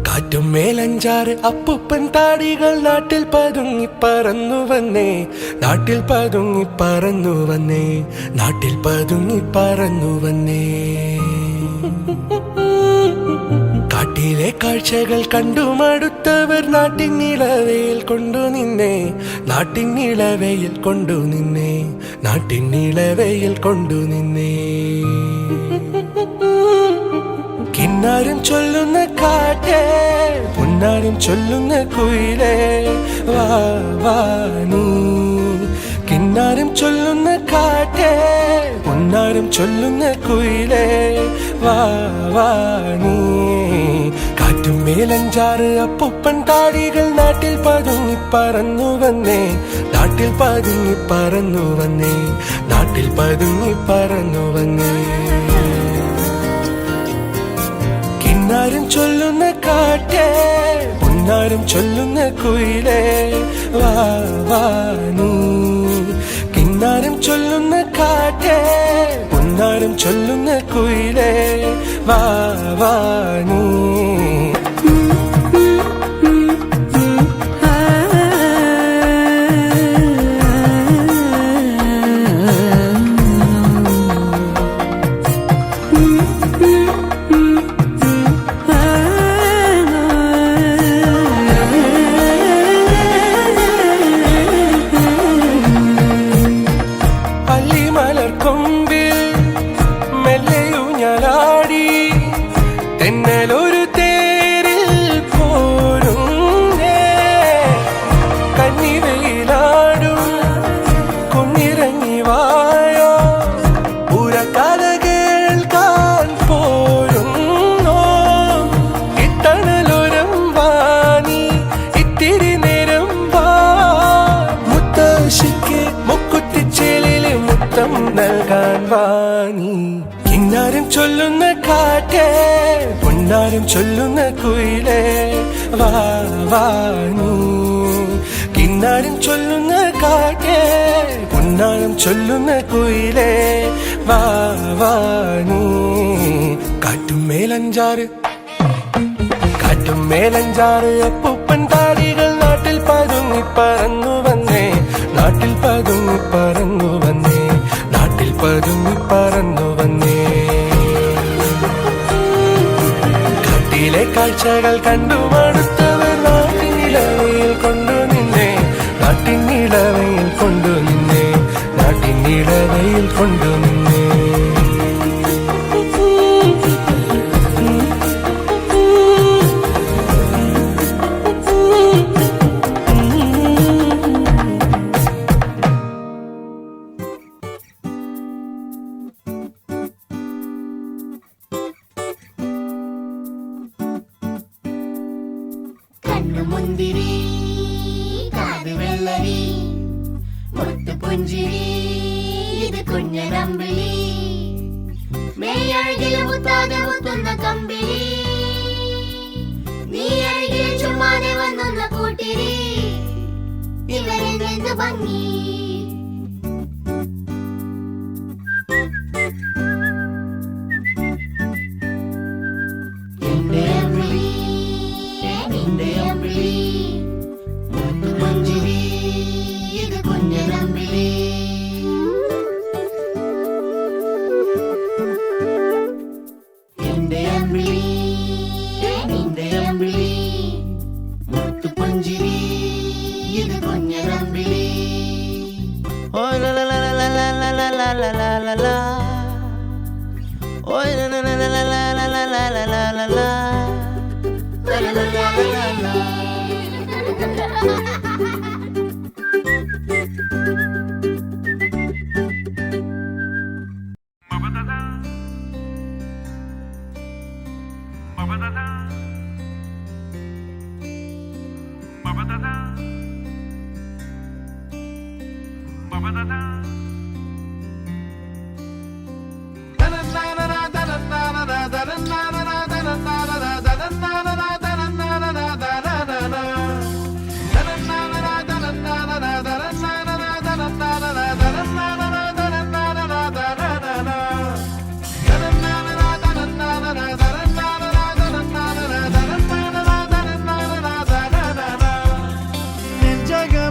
കാറ്റും മേലഞ്ചാറ് അപ്പൂപ്പൻ താടികൾ നാട്ടിൽ പതുങ്ങി പറന്നു വന്നേ, നാട്ടിൽ പതുങ്ങി പറന്നു വന്നേ, നാട്ടിൽ പതുങ്ങി പറന്നു വന്നേ. കാട്ടിലെ കാഴ്ചകൾ കണ്ടു മടുത്തവർ നാട്ടിൻ നിളവയിൽ കൊണ്ടു നിന്നേ, നാട്ടിൻ നിളവയിൽ കൊണ്ടു നിന്നേ, നാട്ടിൻ നിളവയിൽ കൊണ്ടു നിന്നേ. കിന്നാരം ചൊല്ലുന്ന കാറ്റേ, പുന്നാരം ചൊല്ലുന്ന കുയിലേ, വാ വാ നീ. കിന്നാരം ചൊല്ലുന്ന കാറ്റേ, പുന്നാരം ചൊല്ലുന്ന കുയിലേ, വാ വാ നീ. കാറ്റും മേലഞ്ചാറ് അപ്പൂപ്പൻ താടികൾ നാട്ടിൽ പതുങ്ങി പറന്നു വന്നേ, നാട്ടിൽ പതുങ്ങി പറന്നു വന്നേ, നാട്ടിൽ പതുങ്ങി പറന്നു വന്നേ. കിന്നാരം ചൊല്ലുന്ന കാറ്റേ, പുന്നാരം ചൊല്ലുന്ന കുയിലേ, വാ വാ നീ. കിന്നാരം ചൊല്ലുന്ന കാറ്റേ, പുന്നാരം ചൊല്ലുന്ന കുയിലേ, വാ വാ നീ. തെന്നലൊരു തേരിൽ പോരുന്നേ, കന്നിവയിലാടും കുഞ്ഞിറങ്ങി വായോ, പുറകഥ കേൾക്കാൻ പോരുന്നോ. ഇത്തണലൊരം വാനി ഇത്തിരി നേരം വാ, മുത്തശ്ശിക്ക് മുക്കുത്തിച്ചേലില് മുത്തം നൽകാൻ വാനി. കിന്നാരം ചൊല്ലുന്ന കാറ്റേ, പുന്നാരം ചൊല്ലുന്ന കുയിലേ, വാ വാ നീ. കിന്നാരം ചൊല്ലുന്ന കാറ്റേ, പുന്നാരം ചൊല്ലുന്ന കുയിലേ, വാ വാ നീ. കാറ്റും മേലഞ്ചാറ്, കാറ്റും മേലഞ്ചാറ് അപ്പൂപ്പൻ താടികൾ നാട്ടിൽ പതുങ്ങി പറന്നു വന്നേ, നാട്ടിൽ പതുങ്ങി പറന്നു വന്നേ, നാട്ടിൽ പതുങ്ങി പറന്നു വന്നേ. കാട്ടിലെ കാഴ്ചകൾ കണ്ടു മടുത്തവർ നാട്ടിൻ നിലവയിൽ കൊണ്ടു നിന്നേ, നാട്ടിൻ നിലവയിൽ കൊണ്ടു നിന്നേ, നാട്ടിൻ നിലവയിൽ കൊണ്ടു നിന്നേ. മുന്തിരി കാത് വെള്ളരി മുത്തുപുഞ്ചിരി ഇത് കുഞ്ഞനമ്പിളി, മേയഴകിൽ മുത്താതെ മുത്തുന്ന കമ്പിളി, നീ അഴകിൽ ചുമ്മാതെ വന്നൊന്ന കൂട്ടിരി, ഇവരിൽ നിന്ന് ഭംഗി. Oh la la la la la la la la la la la la. Oh la la la la la la la la la la la la. La la la la la la. ജഗ